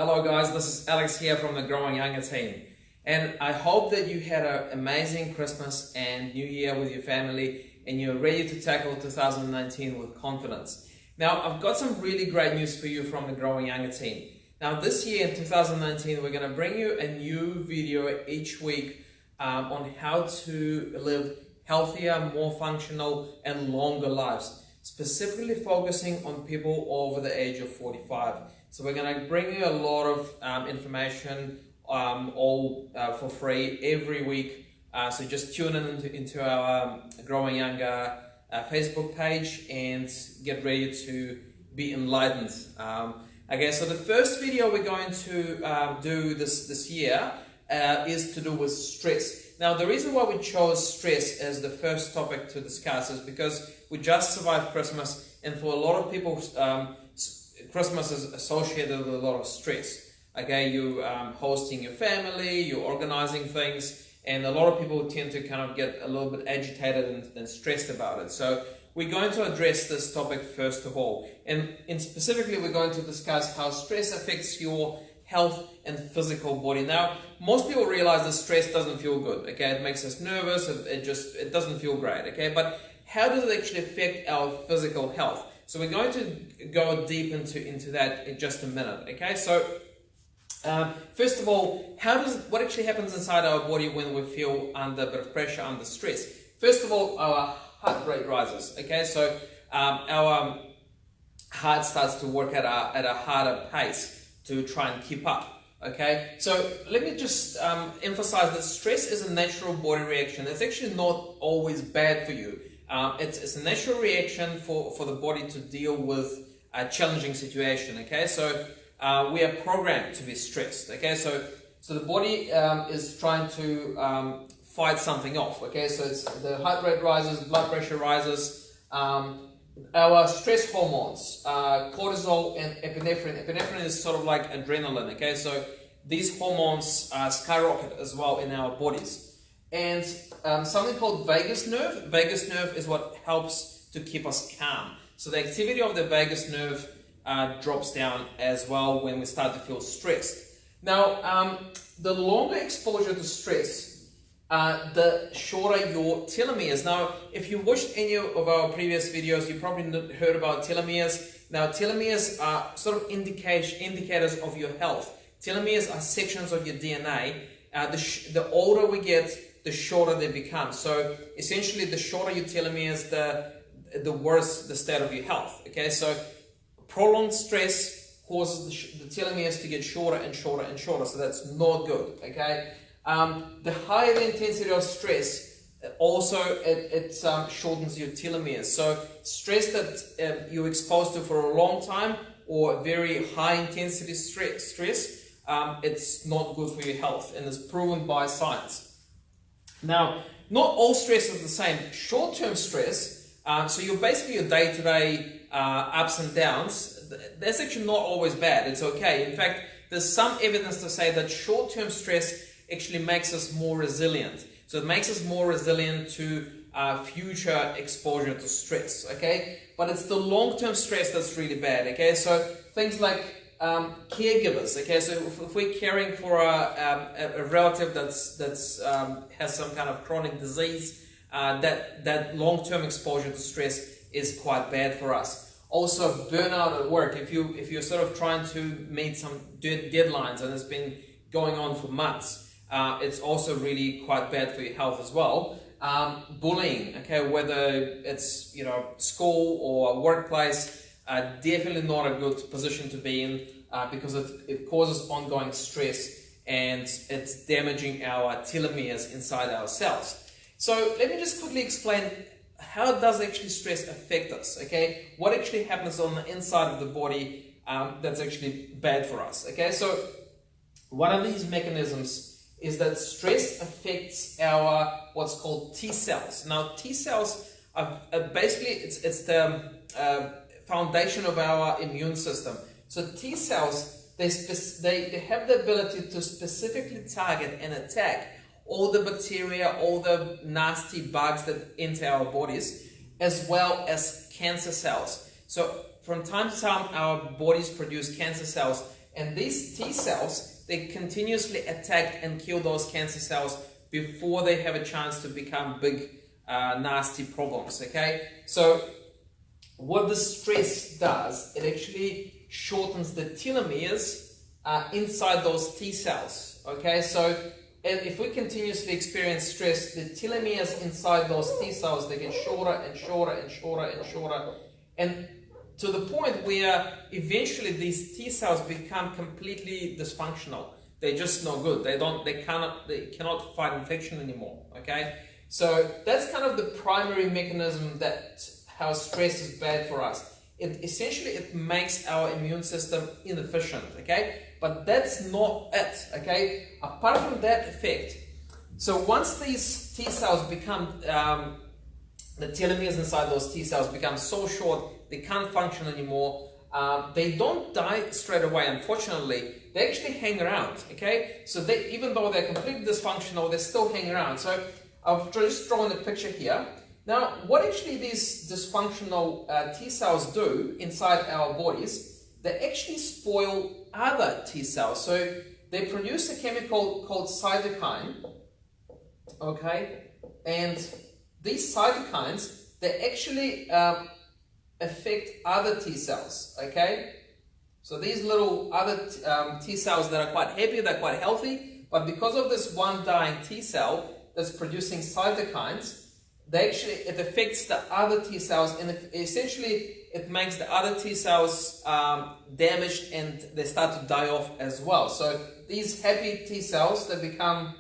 Hello guys, this is Alex here from the Growing Younger team, and I hope that you had an amazing Christmas and New Year with your family and you're ready to tackle 2019 with confidence. Now, I've got some really great news for you from the Growing Younger team. Now, this year in 2019, we're going to bring you a new video each week on how to live healthier, more functional and longer lives, specifically focusing on people over the age of 45. So we're going to bring you a lot of information all for free every week. So just tune in into our Growing Younger Facebook page and get ready to be enlightened. Okay, so the first video we're going to do this year is to do with stress. Now, the reason why we chose stress as the first topic to discuss is because we just survived Christmas, and for a lot of people, Christmas is associated with a lot of stress. Okay, you hosting your family, you're organizing things, and a lot of people tend to kind of get a little bit agitated and stressed about it. So we're going to address this topic first of all, and specifically we're going to discuss how stress affects your health and physical body. Now, most people realize that stress doesn't feel good. Okay, it makes us nervous. It doesn't feel great. Okay, but how does it actually affect our physical health? So we're going to go deep into that in just a minute. Okay, so first of all, what actually happens inside our body when we feel under a bit of pressure, under stress? First of all, our heart rate rises. Okay, so our heart starts to work at a harder pace to try and keep up. Okay, so let me just emphasize that stress is a natural body reaction. It's actually not always bad for you. It's a natural reaction for the body to deal with a challenging situation. Okay, so we are programmed to be stressed. Okay, so the body is trying to fight something off. Okay, so the heart rate rises, blood pressure rises. Our stress hormones, cortisol and epinephrine. Epinephrine is sort of like adrenaline. Okay, so these hormones skyrocket as well in our bodies. And something called vagus nerve. Vagus nerve is what helps to keep us calm. So the activity of the vagus nerve drops down as well when we start to feel stressed. Now, the longer exposure to stress, the shorter your telomeres. Now, if you watched any of our previous videos, you probably heard about telomeres. Now, telomeres are sort of indicators of your health. Telomeres are sections of your DNA. The older we get, the shorter they become. So essentially, the shorter your telomeres, the worse the state of your health. Okay, so prolonged stress causes the telomeres to get shorter and shorter and shorter. So that's not good. Okay. The higher the intensity of stress, also it shortens your telomeres. So stress that you're exposed to for a long time or very high intensity stress, it's not good for your health, and it's proven by science. Now, not all stress is the same. Short-term stress, so you're basically your day-to-day ups and downs, that's actually not always bad. It's okay. In fact, there's some evidence to say that short-term stress actually makes us more resilient. So it makes us more resilient to future exposure to stress, okay? But it's the long-term stress that's really bad, okay? So things like caregivers, okay? So if we're caring for a relative that's has some kind of chronic disease, that long-term exposure to stress is quite bad for us. Also, burnout at work. If you're sort of trying to meet some deadlines and it's been going on for months, it's also really quite bad for your health as well. Bullying, okay, whether it's school or workplace, definitely not a good position to be in because it causes ongoing stress and it's damaging our telomeres inside our cells. So let me just quickly explain how does actually stress affect us. Okay, what actually happens on the inside of the body that's actually bad for us. Okay, so one of these mechanisms is that stress affects our what's called T cells. Now, T cells are basically it's the foundation of our immune system. So T cells, they have the ability to specifically target and attack all the bacteria, all the nasty bugs that enter our bodies, as well as cancer cells. So from time to time, our bodies produce cancer cells And these T cells, they continuously attack and kill those cancer cells before they have a chance to become big, nasty problems, okay? So what the stress does, it actually shortens the telomeres inside those T cells, okay? So if we continuously experience stress, the telomeres inside those T cells, they get shorter and shorter and shorter and shorter, and to the point where eventually these T cells become completely dysfunctional. They're just no good. They cannot fight infection anymore, okay? So that's kind of the primary mechanism that how stress is bad for us. It makes our immune system inefficient, okay? But that's not it, okay? Apart from that effect, so once these T cells become, the telomeres inside those T cells become so short, they can't function anymore. They don't die straight away, unfortunately. They actually hang around, okay? So even though they're completely dysfunctional, they still hang around. So I've just drawn a picture here. Now, what actually these dysfunctional T cells do inside our bodies, they actually spoil other T cells. So they produce a chemical called cytokine, okay? And these cytokines, they actually affect other T cells, okay? So these little other T cells that are quite happy, they're quite healthy, but because of this one dying T cell that's producing cytokines, it affects the other T cells, and essentially it makes the other T cells damaged, and they start to die off as well. So these happy T cells, they become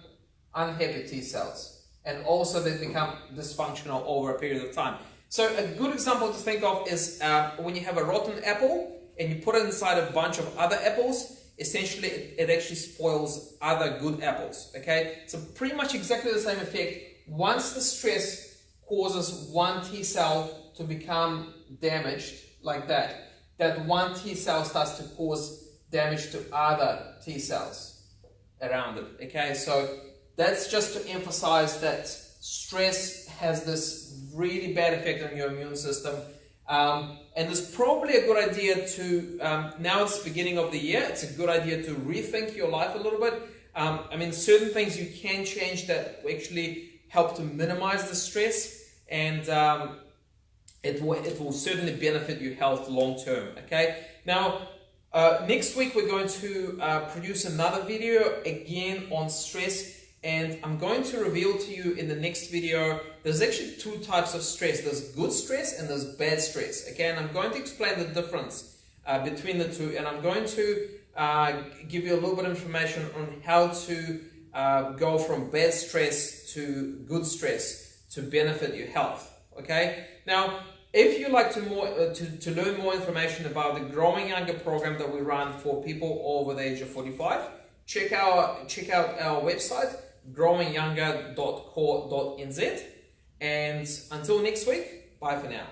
unhappy T cells, and also they become dysfunctional over a period of time. So a good example to think of is when you have a rotten apple and you put it inside a bunch of other apples, essentially it actually spoils other good apples, okay? So pretty much exactly the same effect. Once the stress causes one T cell to become damaged like that, that one T cell starts to cause damage to other T cells around it, okay? So that's just to emphasize that stress has this really bad effect on your immune system. And it's probably a good idea to, now it's the beginning of the year, it's a good idea to rethink your life a little bit. I mean, certain things you can change that will actually help to minimize the stress, and it will certainly benefit your health long term, okay? Now, next week we're going to produce another video again on stress, and I'm going to reveal to you in the next video, there's actually two types of stress. There's good stress and there's bad stress, okay? And I'm going to explain the difference between the two, and I'm going to give you a little bit of information on how to go from bad stress to good stress to benefit your health, okay? Now, if you'd like to learn more information about the Growing Younger program that we run for people over the age of 45, check out our website, growingyounger.co.nz. And until next week, bye for now.